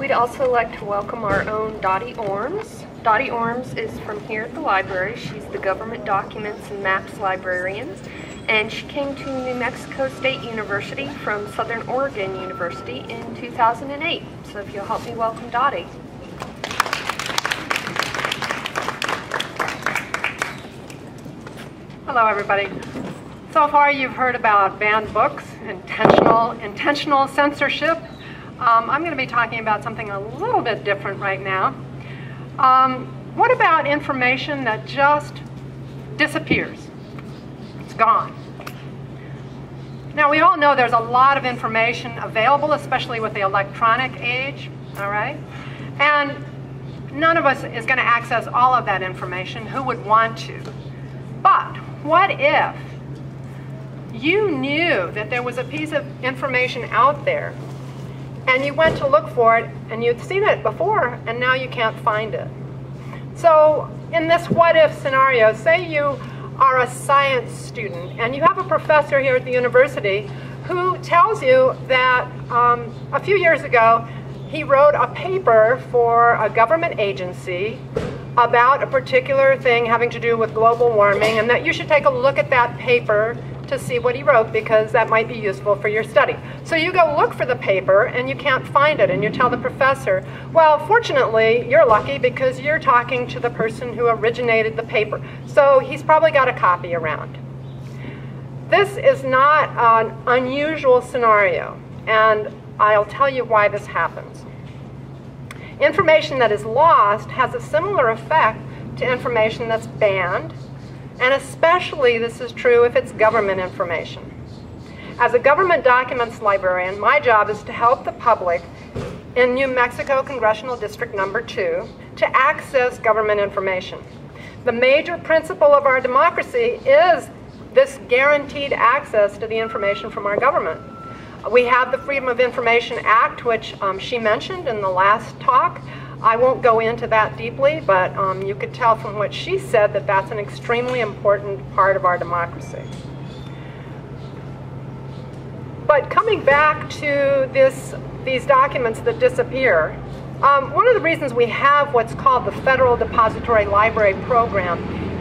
We'd also like to welcome our own Dorothy Ormes. Dorothy Ormes is from here at the library. She's the Government Documents and Maps Librarian, and she came to New Mexico State University from Southern Oregon University in 2008. So if you'll help me welcome Dorothy. Hello, everybody. So far, you've heard about banned books, intentional censorship. I'm going to be talking about something a little bit different right now. What about information that just disappears? It's gone. Now, we all know there's a lot of information available, especially with the electronic age, all right? And none of us is going to access all of that information. Who would want to? But what if you knew that there was a piece of information out there and you went to look for it and you'd seen it before and now you can't find it? So in this what-if scenario, say you are a science student and you have a professor here at the university who tells you that a few years ago he wrote a paper for a government agency about a particular thing having to do with global warming, and that you should take a look at that paper to see what he wrote because that might be useful for your study. So you go look for the paper and you can't find it, and you tell the professor, well, fortunately, you're lucky because you're talking to the person who originated the paper. So he's probably got a copy around. This is not an unusual scenario, and I'll tell you why this happens. Information that is lost has a similar effect to information that's banned, and especially this is true if it's government information. As a government documents librarian, my job is to help the public in New Mexico Congressional District Number 2 to access government information. The major principle of our democracy is this guaranteed access to the information from our government. We have the Freedom of Information Act, which she mentioned in the last talk. I won't go into that deeply, but you could tell from what she said that that's an extremely important part of our democracy. But coming back to these documents that disappear, one of the reasons we have what's called the Federal Depository Library Program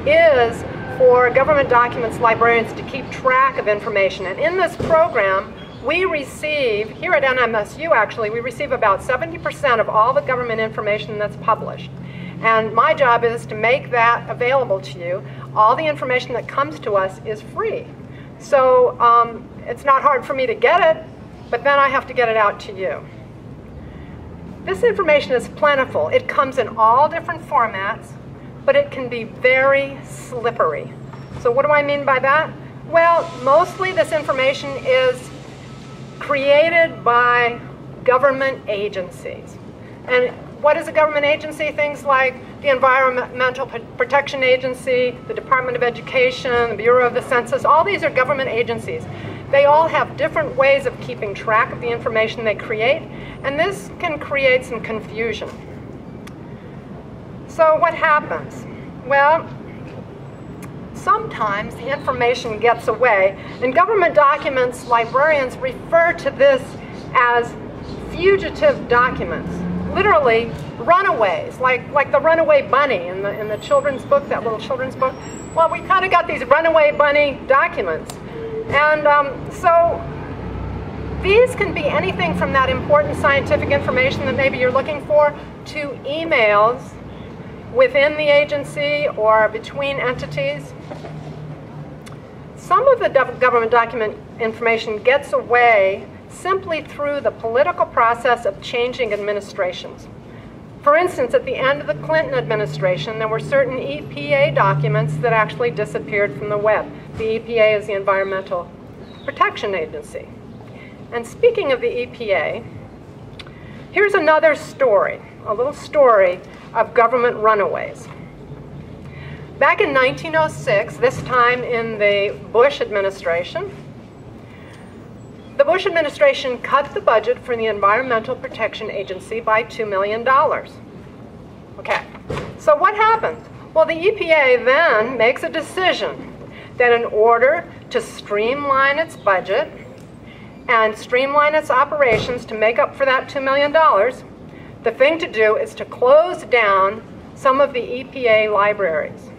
is for government documents librarians to keep track of information. And in this program, we receive, here at NMSU actually, we receive about 70% of all the government information that's published. And my job is to make that available to you. All the information that comes to us is free. So it's not hard for me to get it, but then I have to get it out to you. This information is plentiful. It comes in all different formats, but it can be very slippery. So what do I mean by that? Well, mostly this information is created by government agencies. And what is a government agency? Things like the Environmental Protection Agency, the Department of Education, the Bureau of the Census, all these are government agencies. They all have different ways of keeping track of the information they create, and this can create some confusion. So what happens? Well, sometimes the information gets away, and government documents librarians refer to this as fugitive documents, literally runaways, like the runaway bunny in the children's book, that little children's book. Well, we kind of got these runaway bunny documents. And so these can be anything from that important scientific information that maybe you're looking for to emails within the agency or between entities. Some of the government document information gets away simply through the political process of changing administrations. For instance, at the end of the Clinton administration, there were certain EPA documents that actually disappeared from the web. The EPA is the Environmental Protection Agency. And speaking of the EPA, here's another story, a little story of government runaways. Back in 1906, this time in the Bush administration, the Bush administration cut the budget for the Environmental Protection Agency by $2 million. Okay, so what happened? Well, the EPA then makes a decision that in order to streamline its budget and streamline its operations to make up for that $2 million, the thing to do is to close down some of the EPA libraries.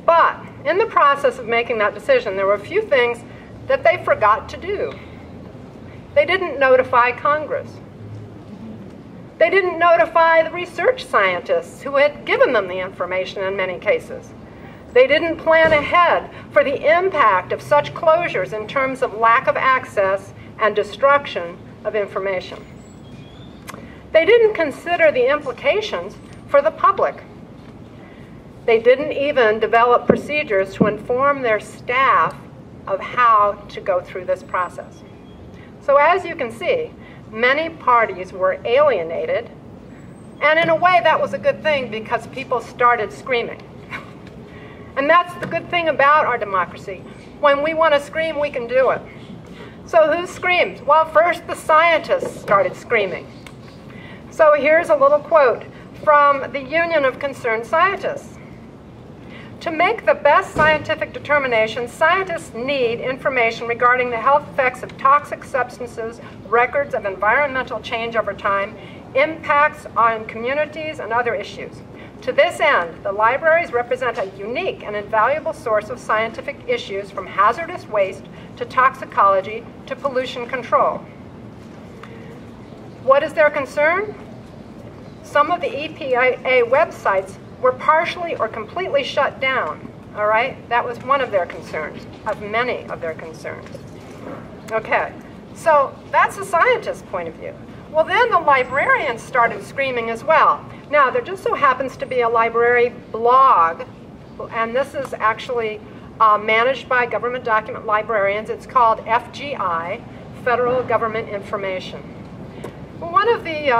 But in the process of making that decision, there were a few things that they forgot to do. They didn't notify Congress. They didn't notify the research scientists who had given them the information in many cases. They didn't plan ahead for the impact of such closures in terms of lack of access and destruction of information. They didn't consider the implications for the public. They didn't even develop procedures to inform their staff of how to go through this process. So as you can see, many parties were alienated, and in a way that was a good thing because people started screaming. And that's the good thing about our democracy. When we want to scream, we can do it. So who screams? Well, first the scientists started screaming. So here's a little quote from the Union of Concerned Scientists. To make the best scientific determinations, scientists need information regarding the health effects of toxic substances, records of environmental change over time, impacts on communities, and other issues. To this end, the libraries represent a unique and invaluable source of scientific issues from hazardous waste to toxicology to pollution control. What is their concern? Some of the EPA websites were partially or completely shut down, all right? That was one of their concerns, of many of their concerns. Okay, so that's the scientist's point of view. Well, then the librarians started screaming as well. Now, there just so happens to be a library blog, and this is actually managed by government document librarians. It's called FGI, Federal Government Information. Well, one of the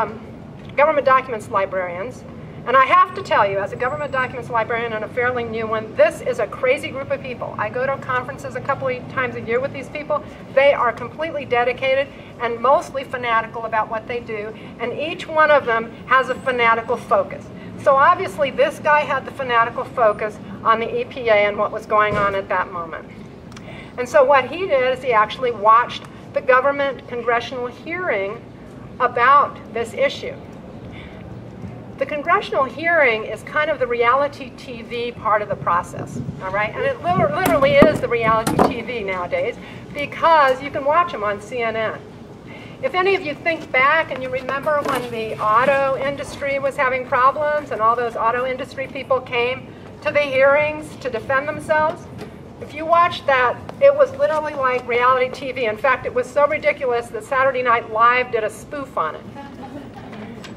government documents librarians, and I have to tell you, as a government documents librarian and a fairly new one, this is a crazy group of people. I go to conferences a couple of times a year with these people. They are completely dedicated and mostly fanatical about what they do, and each one of them has a fanatical focus. So obviously this guy had the fanatical focus on the EPA and what was going on at that moment. And so what he did is he actually watched the government congressional hearing about this issue. The congressional hearing is kind of the reality TV part of the process, all right? And it literally is the reality TV nowadays because you can watch them on CNN. If any of you think back and you remember when the auto industry was having problems and all those auto industry people came to the hearings to defend themselves, if you watched that, it was literally like reality TV. In fact, it was so ridiculous that Saturday Night Live did a spoof on it.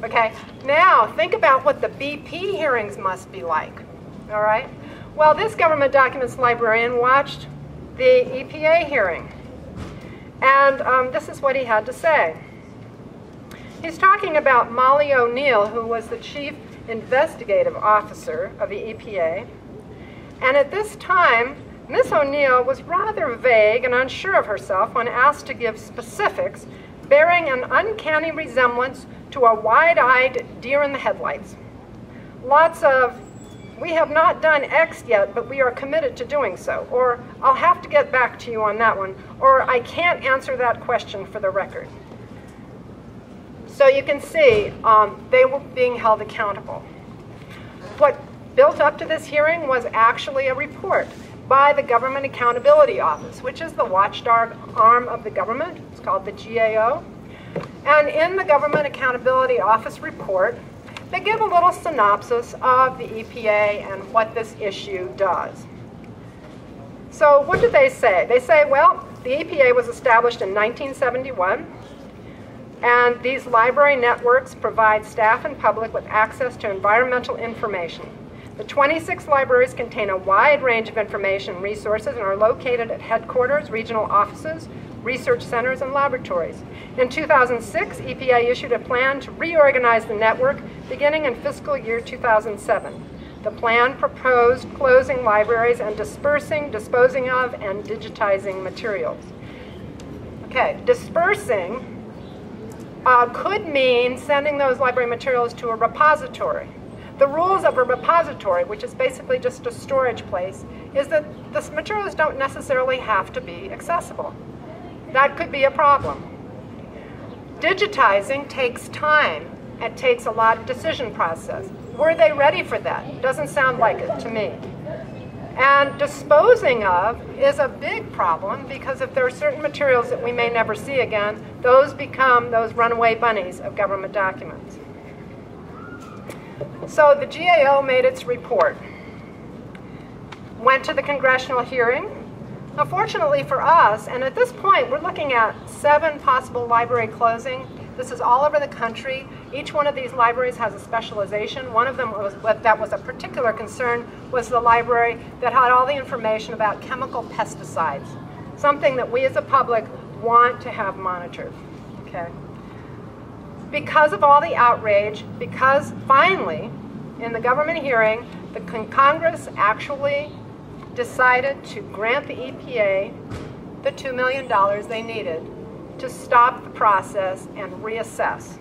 Okay, now think about what the BP hearings must be like, all right? Well, this government documents librarian watched the EPA hearing, and this is what he had to say. He's talking about Molly O'Neill, who was the chief investigative officer of the EPA, and at this time, Miss O'Neill was rather vague and unsure of herself when asked to give specifics bearing an uncanny resemblance to a wide-eyed deer in the headlights. Lots of, we have not done X yet, but we are committed to doing so, or I'll have to get back to you on that one, or I can't answer that question for the record. So you can see they were being held accountable. What built up to this hearing was actually a report by the Government Accountability Office, which is the watchdog arm of the government. It's called the GAO. And in the Government Accountability Office report, they give a little synopsis of the EPA and what this issue does. So what do they say? They say, well, the EPA was established in 1971, and these library networks provide staff and public with access to environmental information. The 26 libraries contain a wide range of information and resources and are located at headquarters, regional offices, research centers, and laboratories. In 2006, EPA issued a plan to reorganize the network beginning in fiscal year 2007. The plan proposed closing libraries and dispersing, disposing of, and digitizing materials. Okay, dispersing could mean sending those library materials to a repository. The rules of a repository, which is basically just a storage place, is that the materials don't necessarily have to be accessible. That could be a problem. Digitizing takes time It takes a lot of decision process. Were they ready for that? Doesn't sound like it to me. And disposing of is a big problem, because if there are certain materials that we may never see again, those become those runaway bunnies of government documents. So the GAO made its report, went to the congressional hearing. Unfortunately for us, and at this point we're looking at 7 possible library closing. This is all over the country. Each one of these libraries has a specialization. One of them that was a particular concern was the library that had all the information about chemical pesticides, something that we as a public want to have monitored. Okay. Because of all the outrage, because finally, in the government hearing, the Congress actually decided to grant the EPA the $2 million they needed to stop the process and reassess.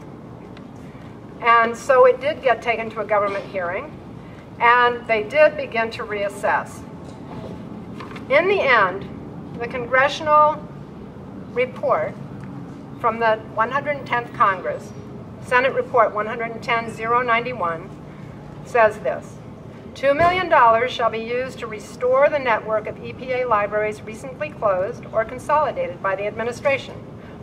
And so it did get taken to a government hearing, and they did begin to reassess. In the end, the congressional report from the 110th Congress, Senate Report 110-091, says this: $2 million shall be used to restore the network of EPA libraries recently closed or consolidated by the administration.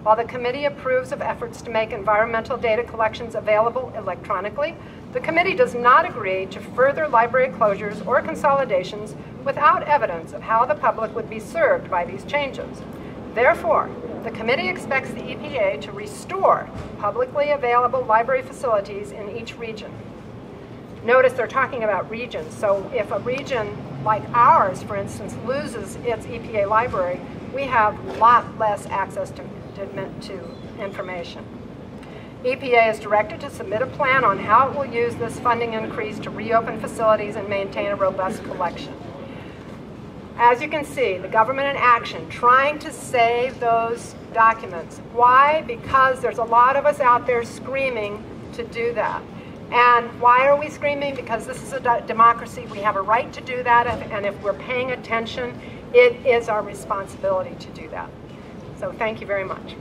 While the committee approves of efforts to make environmental data collections available electronically, the committee does not agree to further library closures or consolidations without evidence of how the public would be served by these changes. Therefore, the committee expects the EPA to restore publicly available library facilities in each region. Notice they're talking about regions, so if a region like ours, for instance, loses its EPA library, we have a lot less access to information. EPA is directed to submit a plan on how it will use this funding increase to reopen facilities and maintain a robust collection. As you can see, the government in action, trying to save those documents. Why? Because there's a lot of us out there screaming to do that. And why are we screaming? Because this is a democracy. We have a right to do that, and if we're paying attention, it is our responsibility to do that. So thank you very much.